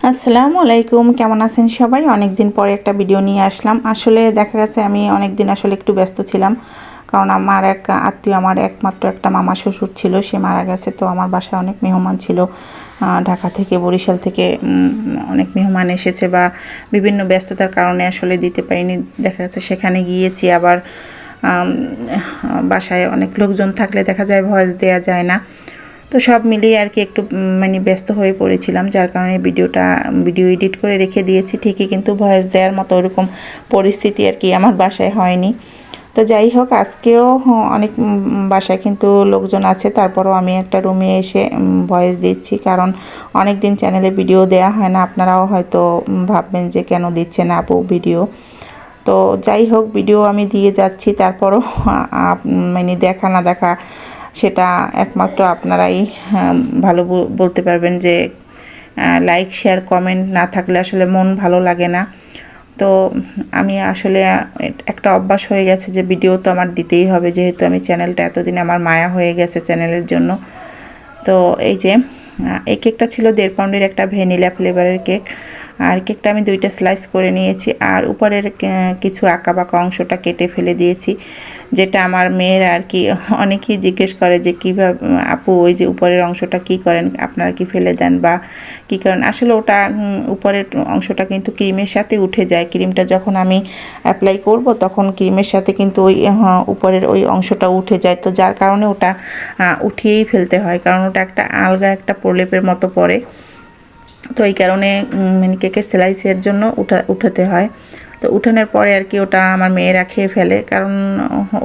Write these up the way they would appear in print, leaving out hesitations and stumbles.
আসসালামু আলাইকুম, কেমন আছেন সবাই? অনেক দিন পরে একটা ভিডিও নিয়ে আসলাম। আসলে দেখা গেছে আমি অনেক দিন আসলে একটু ব্যস্ত ছিলাম, কারণ আমার এক আত্মীয়, আমার একমাত্র একটা মামা শ্বশুর ছিল, সে মারা গেছে। তো আমার বাসায় অনেক মেহমান ছিল, ঢাকা থেকে, বরিশাল থেকে অনেক মেহমান এসেছে, বা বিভিন্ন ব্যস্ততার কারণে আসলে দিতে পারিনি। দেখা যাচ্ছে সেখানে গিয়েছি, আবার বাসায় অনেক লোকজন থাকলে দেখা যায় ভয়েস দেওয়া যায় না। তো সব মিলিয়ে আর কি একটু মানে ব্যস্ত হয়ে পড়েছিলাম, যার কারণে ভিডিও এডিট করে রেখে দিয়েছি ঠিকই, কিন্তু ভয়েস দেওয়ার মতো ওরকম পরিস্থিতি আর কি আমার বাসায় হয়নি। তো যাই হোক, আজকেও অনেক বাসায় কিন্তু লোকজন আছে, তারপরেও আমি একটা রুমে এসে ভয়েস দিচ্ছি, কারণ অনেক দিন চ্যানেলে ভিডিও দেওয়া হয় না। আপনারাও হয়তো ভাববেন যে কেন দিচ্ছে না আপু ভিডিও। তো যাই হোক, ভিডিও আমি দিয়ে যাচ্ছি, তারপরও মানে দেখা না দেখা সেটা একমাত্র আপনারাই ভালো বলতে পারবেন, যে লাইক শেয়ার কমেন্ট না থাকলে আসলে মন ভালো লাগে না। তো আমি আসলে একটা অভ্যাস হয়ে গেছে যে ভিডিও তো আমার দিতেই হবে, যেহেতু আমি চ্যানেলটা এতদিন আমার মায়া হয়ে গেছে চ্যানেলের জন্য। তো এই যে এই কেকটা ছিল 1.5 পাউন্ডের একটা ভ্যানিলা ফ্লেভারের কেক, আর কেকটা আমি 2টা স্লাইস করে নিয়েছি, আর উপরের কিছু আঁকাবাঁকা অংশটা কেটে ফেলে দিয়েছি, যেটা আমার মেয়ের আর কি অনেকেই জিজ্ঞেস করে যে কীভাবে আপু ওই যে উপরের অংশটা কি করেন, আপনারা কি ফেলে দেন বা কী করেন। আসলে ওটা উপরের অংশটা কিন্তু ক্রিমের সাথে উঠে যায়, ক্রিমটা যখন আমি অ্যাপ্লাই করব তখন ক্রিমের সাথে কিন্তু ওই উপরের ওই অংশটা উঠে যায়, তো যার কারণে ওটা উঠিয়েই ফেলতে হয়, কারণ ওটা একটা আলগা একটা প্রলেপের মতো পড়ে। তো এই কারণে মানে কেকের স্লাইসের জন্য উঠাতে হয়। তো উঠানোর পরে আর কি ওটা আমার মেয়েরা খেয়ে ফেলে, কারণ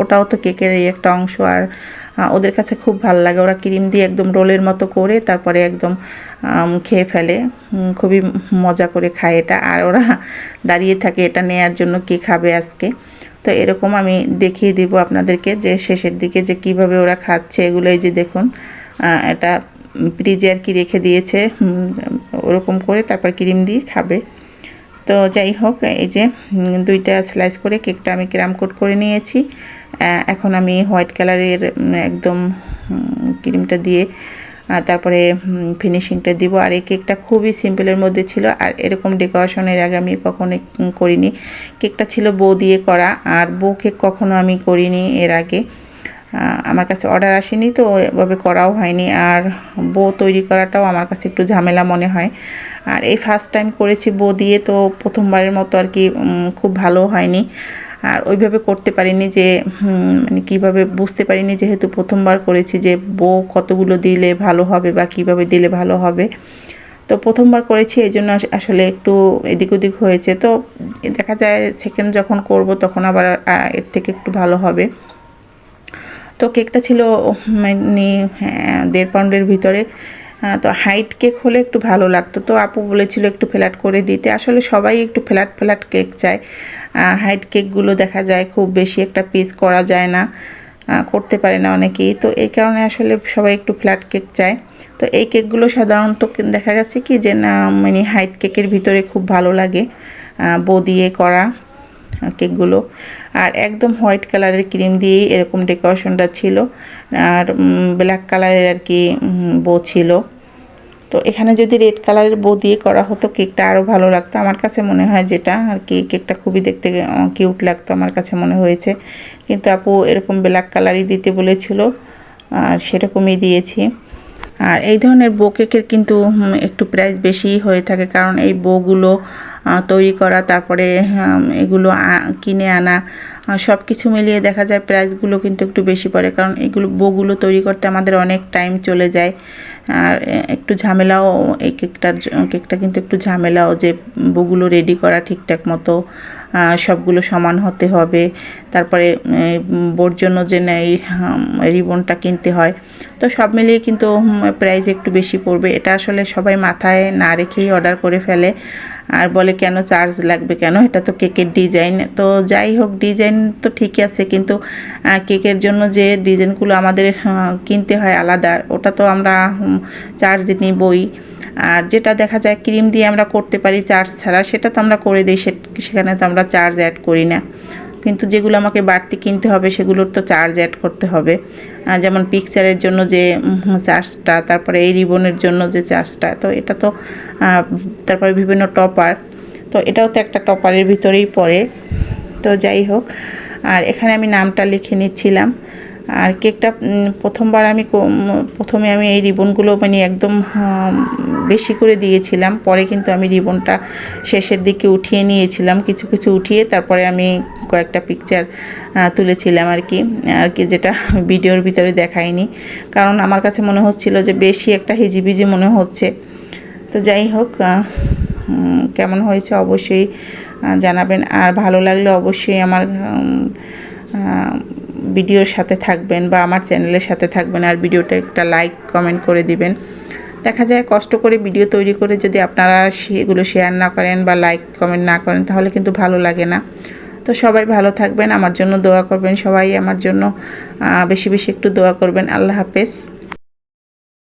ওটাও তো কেকের এই একটা অংশ, আর ওদের কাছে খুব ভালো লাগে। ওরা ক্রিম দিয়ে একদম রোলের মতো করে তারপরে একদম খেয়ে ফেলে, খুবই মজা করে খায় এটা, আর ওরা দাঁড়িয়ে থাকে এটা নেয়ার জন্য কে খাবে আজকে। তো এরকম আমি দেখিয়ে দিব আপনাদেরকে যে শেষের দিকে যে কিভাবে ওরা খাচ্ছে এগুলো। এই যে দেখুন, এটা ফ্রিজে আর কি রেখে দিয়েছে, ওরকম করে তারপর ক্রিম দিয়ে খাবে। তো যাই হোক, এই যে 2টা স্লাইস করে কেকটা আমি ক্রাম কোট করে নিয়েছি। এখন আমি হোয়াইট কালারের একদম ক্রিমটা দিয়ে তারপরে ফিনিশিংটা দিব। আর এই কেকটা খুবই সিম্পলের মধ্যে ছিল, আর এরকম ডেকোরেশনের আগে আমি কখনো করিনি। কেকটা ছিল বো দিয়ে করা, আর বো কেক কখনো আমি করিনি এর আগে, আমার কাছে অর্ডার আসেনি, তো এভাবে করাও হয়নি। আর বো তৈরি করাটাও আমার কাছে একটু ঝামেলা মনে হয়, আর এই ফার্স্ট টাইম করেছি বো দিয়ে, তো প্রথমবারের মতো আর কি খুব ভালো হয়নি, আর ওইভাবে করতে পারিনি যে মানে কীভাবে বুঝতে পারিনি, যেহেতু প্রথমবার করেছি, যে বো কতগুলো দিলে ভালো হবে বা কীভাবে দিলে ভালো হবে। তো প্রথমবার করেছি, এই জন্য আসলে একটু এদিক ওদিক হয়েছে। তো দেখা যায় সেকেন্ড যখন করব তখন আবার এর থেকে একটু ভালো হবে। তো কেকটা ছিল মানে 1.5 পাউন্ডের ভিতরে। তো হাইট কেক হলে একটু ভালো লাগতো, তো আপু বলেছিল একটু ফ্ল্যাট করে দিতে। আসলে সবাই একটু ফ্ল্যাট ফ্ল্যাট কেক চায়, হাইট কেকগুলো দেখা যায় খুব বেশি একটা পিস করা যায় না, করতে পারে না অনেকেই, তো এই কারণে আসলে সবাই একটু ফ্ল্যাট কেক চায়। তো এই কেকগুলো সাধারণত দেখা গেছে কি যে না মানে হাইট কেকের ভিতরে খুব ভালো লাগে বো দিয়ে করা কেকগুলো। আর একদম হোয়াইট কালারের ক্রিম দিয়েই এরকম ডেকোরেশনটা ছিল, আর ব্ল্যাক কালারের আর কি বো ছিল। তো এখানে যদি রেড কালারের বো দিয়ে করা হতো কেকটা আরও ভালো লাগতো আমার কাছে মনে হয়, যেটা আর কি কেকটা খুবই দেখতে কিউট লাগতো আমার কাছে মনে হয়েছে। কিন্তু আপু এরকম ব্ল্যাক কালারই দিতে বলেছিল, আর সেরকমই দিয়েছি। আর এই ধরনের বো কেকের কিন্তু একটু প্রাইস বেশি হয়ে থাকে, কারণ এই বউগুলো তৈরি করা, তারপরে এগুলো কিনে আনা, সব কিছু মিলিয়ে দেখা যায় প্রাইসগুলো কিন্তু একটু বেশি পড়ে, কারণ এগুলো বউগুলো তৈরি করতে আমাদের অনেক টাইম চলে যায়, আর একটু ঝামেলাও এই কেকটা কিন্তু একটু ঝামেলাও, যে বউগুলো রেডি করা ঠিকঠাক মতো, সবগুলো সমান হতে হবে, তারপরে বোর জন্য যে এই রিবনটা কিনতে হয়। তো সব মিলিয়ে কিন্তু প্রাইস একটু বেশি পড়বে, এটা আসলে সবাই মাথায় না রেখেই অর্ডার করে ফেলে, আর বলে কেন চার্জ লাগবে কেন, এটা তো কেকের ডিজাইন। তো যাই হোক, ডিজাইন তো ঠিকই আছে, কিন্তু কেকের জন্য যে ডিজাইনগুলো আমাদের কিনতে হয় আলাদা, ওটা তো আমরা চার্জ নিবই। আর যেটা দেখা যায় ক্রিম দিয়ে আমরা করতে পারি চার্জ ছাড়া, সেটা তো আমরা করে দিই, সেখানে তো আমরা চার্জ অ্যাড করি না। কিন্তু যেগুলো আমাকে বাড়তি কিনতে হবে সেগুলোর তো চার্জ অ্যাড করতে হবে। যেমন পিকচারের জন্য যে চার্জটা, তারপরে এই রিবনের জন্য যে চার্জটা, তো এটা তো তারপরে বিভিন্ন টপার, তো এটাও তো একটা টপারের ভিতরেই পড়ে। তো যাই হোক, আর এখানে আমি নামটা লিখে নিচ্ছিলাম। আর কেকটা প্রথমে আমি এই রিবনগুলো মানে একদম বেশি করে দিয়েছিলাম, পরে কিন্তু আমি রিবনটা শেষের দিকে উঠিয়ে নিয়েছিলাম, কিছু কিছু উঠিয়ে তারপরে আমি কয়েকটা পিকচার তুলেছিলাম আর কি, যেটা ভিডিওর ভিতরে দেখাইনি, কারণ আমার কাছে মনে হচ্ছিল যে বেশি একটা হিজিবিজি মনে হচ্ছে। তো যাই হোক, কেমন হয়েছে অবশ্যই জানাবেন, আর ভালো লাগলে অবশ্যই আমার ভিডিওর সাথে থাকবেন বা আমার চ্যানেলের সাথে থাকবেন, আর ভিডিওটা একটা লাইক কমেন্ট করে দিবেন। দেখা যায় কষ্ট করে ভিডিও তৈরি করে যদি আপনারা সেগুলো শেয়ার না করেন বা লাইক কমেন্ট না করেন তাহলে কিন্তু ভালো লাগে না। তো সবাই ভালো থাকবেন, আমার জন্য দোয়া করবেন, সবাই আমার জন্য বেশি বেশি একটু দোয়া করবেন। আল্লাহ হাফেজ।